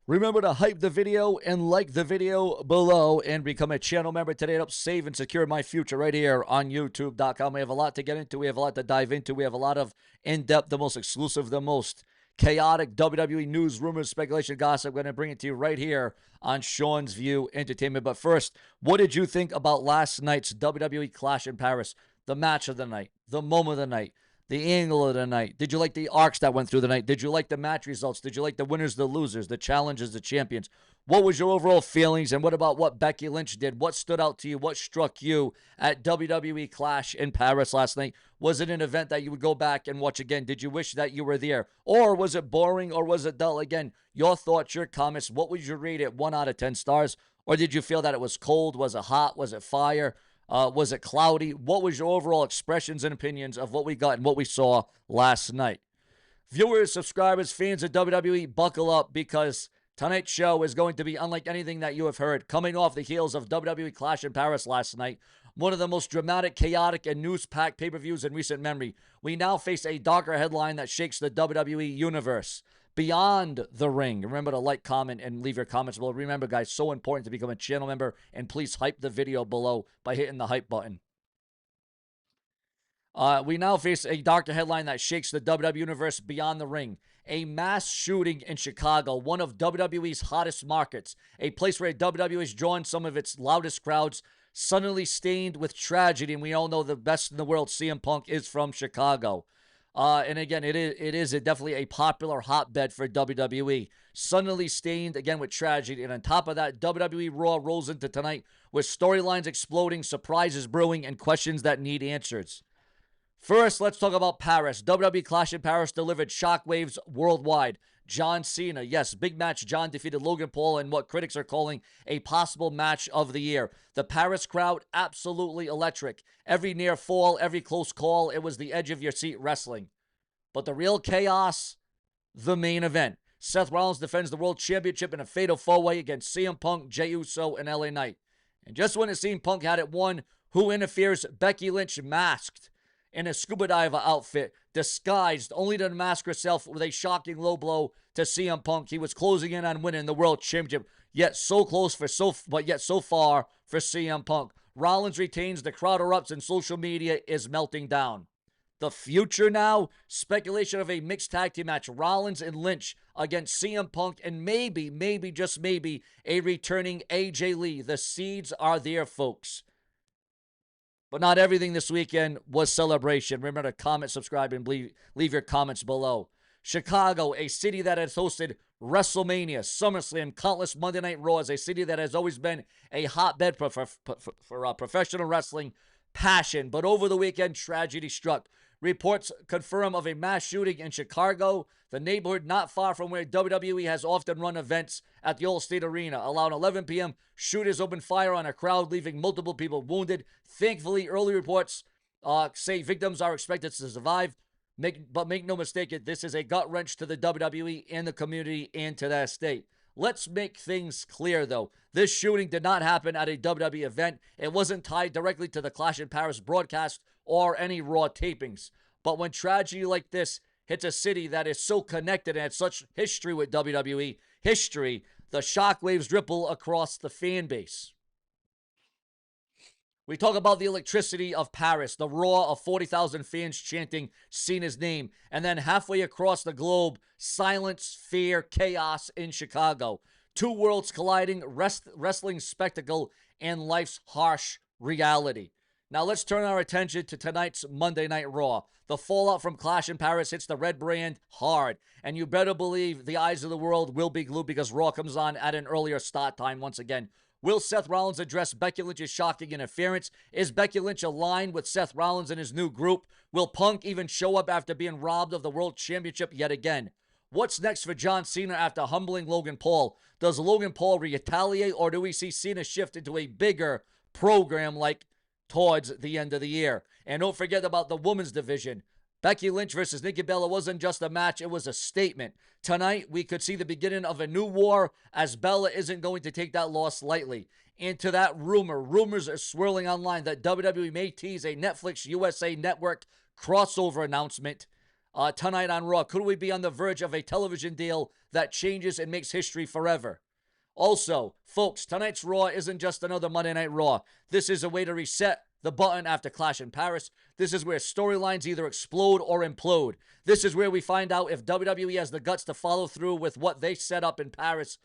Remember to hype the video and like the video below and become a channel member today to help save and secure my future right here on YouTube.com. We have a lot to get into. We have a lot to dive into. We have a lot of in-depth, the most exclusive, the most chaotic WWE news, rumors, speculation, gossip. I'm going to bring it to you right here on Sean's View Entertainment. But first, what did you think about last night's WWE Clash in Paris? The match of the night, the moment of the night, the angle of the night. Did you like the arcs that went through the night? Did you like the match results? Did you like the winners, the losers, the challengers, the champions? What was your overall feelings? And what about what Becky Lynch did? What stood out to you? What struck you at WWE Clash in Paris last night? Was it an event that you would go back and watch again? Did you wish that you were there? Or was it boring or was it dull? Again, your thoughts, your comments. What would you rate it 1 out of 10 stars? Or did you feel that it was cold? Was it hot? Was it fire? Was it cloudy? What was your overall expressions and opinions of what we got and what we saw last night? Viewers, subscribers, fans of WWE, buckle up because tonight's show is going to be unlike anything that you have heard. Coming off the heels of WWE Clash in Paris last night, one of the most dramatic, chaotic, and news-packed pay-per-views in recent memory, we now face a darker headline that shakes the WWE universe. Beyond the ring. Remember to like, comment, and leave your comments below. Remember, guys, so important to become a channel member, and please hype the video below by hitting the hype button. We now face a darker headline that shakes the WWE universe beyond the ring. A mass shooting in Chicago, one of WWE's hottest markets, a place where WWE has drawn some of its loudest crowds, suddenly stained with tragedy, and we all know the best in the world, CM Punk, is from Chicago. And again, it is definitely a popular hotbed for WWE. Suddenly stained, again, with tragedy. And on top of that, WWE Raw rolls into tonight with storylines exploding, surprises brewing, and questions that need answers. First, let's talk about Paris. WWE Clash in Paris delivered shockwaves worldwide. John Cena, yes, big match. John defeated Logan Paul in what critics are calling a possible match of the year. The Paris crowd, absolutely electric. Every near fall, every close call, it was the edge of your seat wrestling. But the real chaos, the main event. Seth Rollins defends the World Championship in a fatal four-way against CM Punk, Jey Uso, and LA Knight. And just when it seemed Punk had it won, who interferes? Becky Lynch, masked in a scuba diver outfit, disguised only to unmask herself with a shocking low blow to CM Punk. He was closing in on winning the World Championship, yet so close but yet so far for CM Punk. Rollins retains, the crowd erupts, and social media is melting down. The future now, speculation of a mixed tag team match, Rollins and Lynch against CM Punk, and maybe, just maybe, a returning AJ Lee. The seeds are there, folks. But not everything this weekend was celebration. Remember to comment, subscribe, and leave your comments below. Chicago, a city that has hosted WrestleMania, SummerSlam, countless Monday Night Raws, a city that has always been a hotbed for professional wrestling passion. But over the weekend, tragedy struck. Reports confirm of a mass shooting in Chicago, the neighborhood not far from where WWE has often run events at the Allstate Arena. Around 11 p.m., shooters opened fire on a crowd, leaving multiple people wounded. Thankfully, early reports say victims are expected to survive. But make no mistake, this is a gut wrench to the WWE and the community and to that state. Let's make things clear, though. This shooting did not happen at a WWE event. It wasn't tied directly to the Clash in Paris broadcast or any Raw tapings. But when tragedy like this hits a city that is so connected and has such history with WWE, the shockwaves ripple across the fan base. We talk about the electricity of Paris, the roar of 40,000 fans chanting Cena's name, and then halfway across the globe, silence, fear, chaos in Chicago. Two worlds colliding, wrestling spectacle, and life's harsh reality. Now let's turn our attention to tonight's Monday Night Raw. The fallout from Clash in Paris hits the red brand hard, and you better believe the eyes of the world will be glued because Raw comes on at an earlier start time once again. Will Seth Rollins address Becky Lynch's shocking interference? Is Becky Lynch aligned with Seth Rollins and his new group? Will Punk even show up after being robbed of the World Championship yet again? What's next for John Cena after humbling Logan Paul? Does Logan Paul retaliate, or do we see Cena shift into a bigger program like towards the end of the year? And don't forget about the women's division. Becky Lynch versus Nikki Bella wasn't just a match, it was a statement. Tonight, we could see the beginning of a new war, as Bella isn't going to take that loss lightly. And to that rumors are swirling online that WWE may tease a Netflix USA Network crossover announcement tonight on Raw. Could we be on the verge of a television deal that changes and makes history forever. Also, folks, tonight's Raw isn't just another Monday Night Raw. This is a way to reset the button after Clash in Paris. This is where storylines either explode or implode. This is where we find out if WWE has the guts to follow through with what they set up in Paris,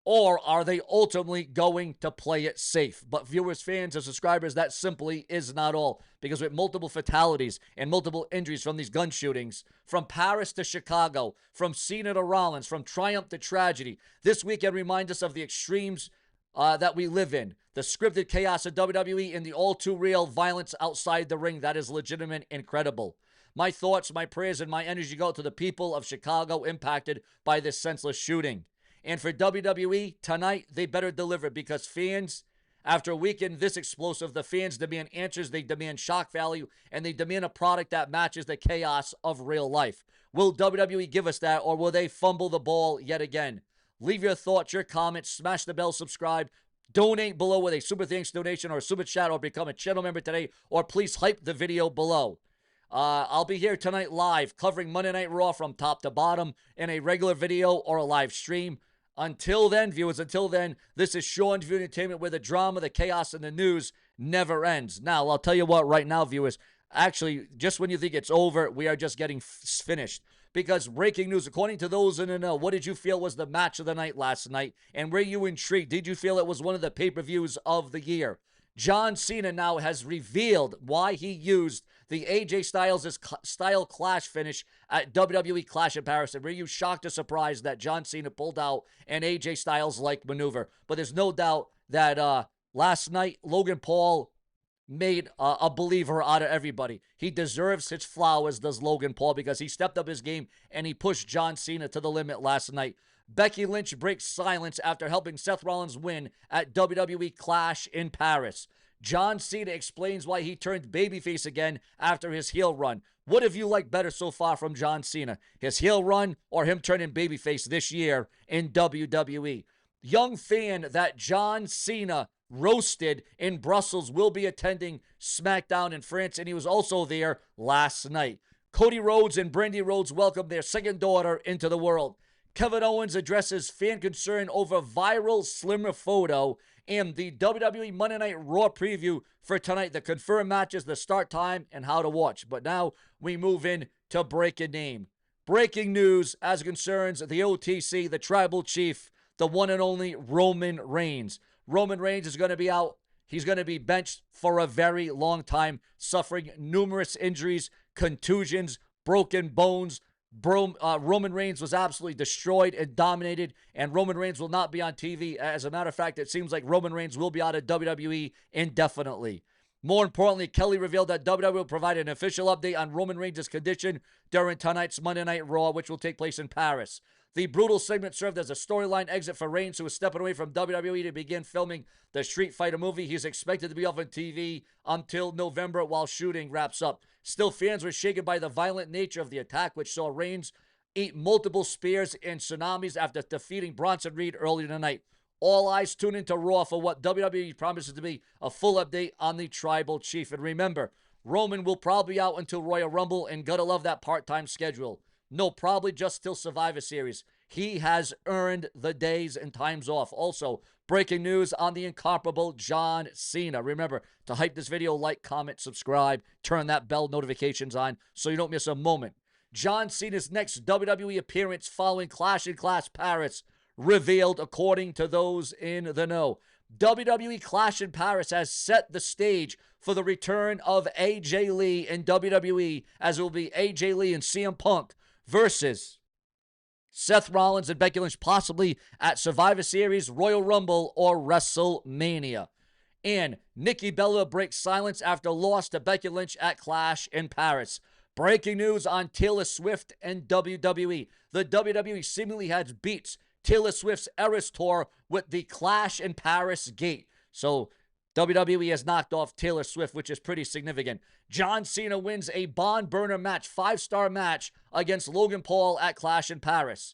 or are they ultimately going to play it safe? But viewers, fans, and subscribers, that simply is not all. Because with multiple fatalities and multiple injuries from these gun shootings, from Paris to Chicago, from Cena to Rollins, from triumph to tragedy, this weekend reminds us of the extremes that we live in. The scripted chaos of WWE and the all-too-real violence outside the ring that is legitimate and credible. My thoughts, my prayers, and my energy go to the people of Chicago impacted by this senseless shooting. And for WWE, tonight, they better deliver, because fans, after a weekend this explosive, the fans demand answers, they demand shock value, and they demand a product that matches the chaos of real life. Will WWE give us that, or will they fumble the ball yet again? Leave your thoughts, your comments, smash the bell, subscribe, donate below with a super thanks donation or a super chat, or become a channel member today, or please hype the video below. I'll be here tonight live, covering Monday Night Raw from top to bottom in a regular video or a live stream. Until then, viewers, this is Sean's View Entertainment, where the drama, the chaos, and the news never ends. Now, I'll tell you what, right now, viewers, actually, just when you think it's over, we are just getting finished. Because breaking news, according to those in the know, what did you feel was the match of the night last night? And were you intrigued? Did you feel it was one of the pay-per-views of the year? John Cena now has revealed why he used the AJ Styles' style clash finish at WWE Clash in Paris. And were you shocked or surprised that John Cena pulled out an AJ Styles-like maneuver? But there's no doubt that last night, Logan Paul made a believer out of everybody. He deserves his flowers, does Logan Paul, because he stepped up his game and he pushed John Cena to the limit last night. Becky Lynch breaks silence after helping Seth Rollins win at WWE Clash in Paris. John Cena explains why he turned babyface again after his heel run. What have you liked better so far from John Cena? His heel run or him turning babyface this year in WWE? Young fan that John Cena roasted in Brussels will be attending SmackDown in France, and he was also there last night. Cody Rhodes and Brandy Rhodes welcome their second daughter into the world. Kevin Owens addresses fan concern over viral slimmer photo, and the WWE Monday Night Raw preview for tonight, the confirmed matches, the start time, and how to watch. But now we move in to breaking name. Breaking news as it concerns the OTC, the Tribal Chief, the one and only Roman Reigns. Roman Reigns is going to be out. He's going to be benched for a very long time, suffering numerous injuries, contusions, broken bones. Roman Reigns was absolutely destroyed and dominated, and Roman Reigns will not be on TV. As a matter of fact, it seems like Roman Reigns will be out of WWE indefinitely. More importantly, Kelly revealed that WWE will provide an official update on Roman Reigns' condition during tonight's Monday Night Raw, which will take place in Paris. The brutal segment served as a storyline exit for Reigns, who is stepping away from WWE to begin filming the Street Fighter movie. He's expected to be off on TV until November while shooting wraps up. Still, fans were shaken by the violent nature of the attack, which saw Reigns eat multiple spears and tsunamis after defeating Bronson Reed earlier tonight. All eyes tune into Raw for what WWE promises to be a full update on the Tribal Chief. And remember, Roman will probably be out until Royal Rumble, and gotta love that part-time schedule. No, probably just till Survivor Series. He has earned the days and times off. Also, breaking news on the incomparable John Cena. Remember to hype this video, like, comment, subscribe, turn that bell notifications on so you don't miss a moment. John Cena's next WWE appearance following Clash in Paris revealed, according to those in the know. WWE Clash in Paris has set the stage for the return of AJ Lee in WWE, as it will be AJ Lee and CM Punk versus Seth Rollins and Becky Lynch, possibly at Survivor Series, Royal Rumble, or WrestleMania. And Nikki Bella breaks silence after loss to Becky Lynch at Clash in Paris. Breaking news on Taylor Swift and WWE. The WWE seemingly has beats Taylor Swift's Eras Tour with the Clash in Paris gate. So WWE has knocked off Taylor Swift, which is pretty significant. John Cena wins a barn burner match, 5-star match against Logan Paul at Clash in Paris.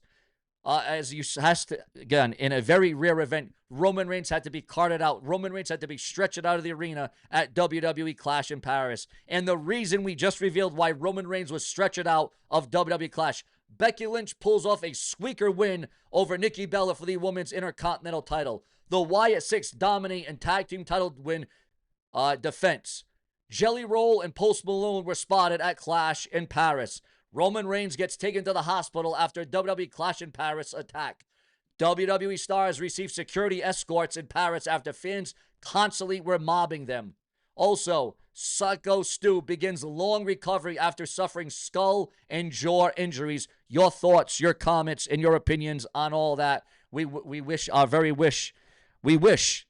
Again, in a very rare event, Roman Reigns had to be carted out. Roman Reigns had to be stretched out of the arena at WWE Clash in Paris. And the reason we just revealed why Roman Reigns was stretched out of WWE Clash, Becky Lynch pulls off a squeaker win over Nikki Bella for the Women's Intercontinental title. The Wyatt Six dominate and tag team title win defense. Jelly Roll and Post Malone were spotted at Clash in Paris. Roman Reigns gets taken to the hospital after WWE Clash in Paris attack. WWE stars receive security escorts in Paris after fans constantly were mobbing them. Also, Psycho Stu begins long recovery after suffering skull and jaw injuries. Your thoughts, your comments, and your opinions on all that. We wish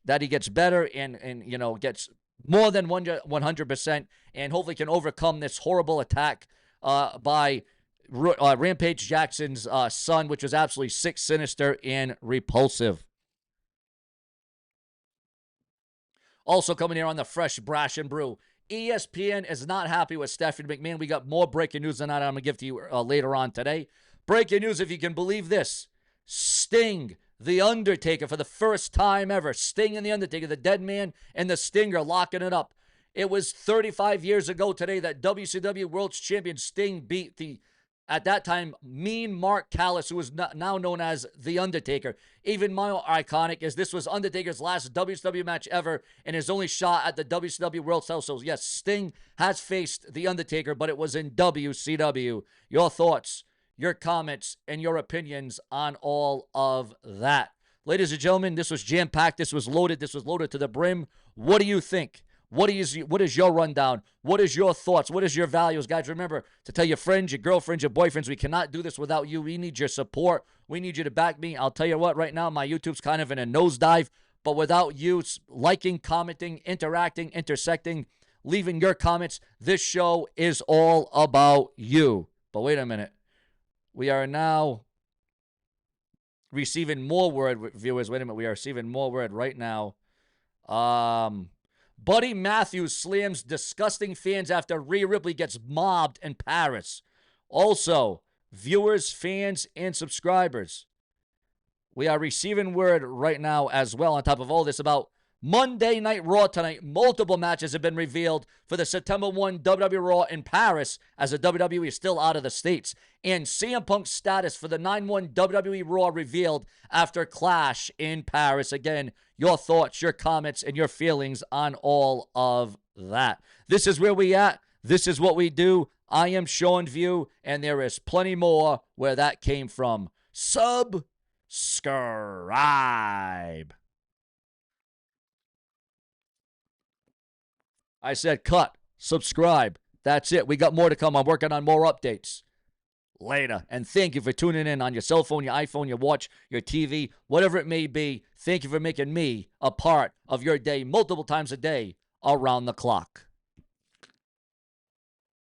that he gets better and gets more than 100% and hopefully can overcome this horrible attack by Rampage Jackson's son, which was absolutely sick, sinister, and repulsive. Also coming here on the Fresh Brash and Brew, ESPN is not happy with Stephanie McMahon. We got more breaking news than that I'm going to give to you later on today. Breaking news, if you can believe this. Sting, The Undertaker, for the first time ever. Sting and The Undertaker, the dead man and the Stinger locking it up. It was 35 years ago today that WCW World Champion Sting beat the, at that time, mean Mark Callis, who is now known as The Undertaker. Even more iconic is this was Undertaker's last WCW match ever and his only shot at the WCW World title. So, yes, Sting has faced The Undertaker, but it was in WCW. Your thoughts, your comments, and your opinions on all of that. Ladies and gentlemen, this was jam-packed. This was loaded. This was loaded to the brim. What do you think? What is your rundown? What is your thoughts? What is your values? Guys, remember to tell your friends, your girlfriends, your boyfriends, we cannot do this without you. We need your support. We need you to back me. I'll tell you what, right now, my YouTube's kind of in a nosedive, but without you liking, commenting, interacting, intersecting, leaving your comments, this show is all about you. But wait a minute. We are now receiving more word, viewers. Wait a minute. We are receiving more word right now. Buddy Matthews slams disgusting fans after Rhea Ripley gets mobbed in Paris. Also, viewers, fans, and subscribers, we are receiving word right now as well on top of all this about Monday Night Raw tonight. Multiple matches have been revealed for the September 1 WWE Raw in Paris as the WWE is still out of the States. And CM Punk's status for the 9-1 WWE Raw revealed after Clash in Paris. Again, your thoughts, your comments, and your feelings on all of that. This is where we at. This is what we do. I am SeanzView, and there is plenty more where that came from. Subscribe. I said cut, subscribe. That's it. We got more to come. I'm working on more updates. Later. And thank you for tuning in on your cell phone, your iPhone, your watch, your TV, whatever it may be. Thank you for making me a part of your day multiple times a day around the clock.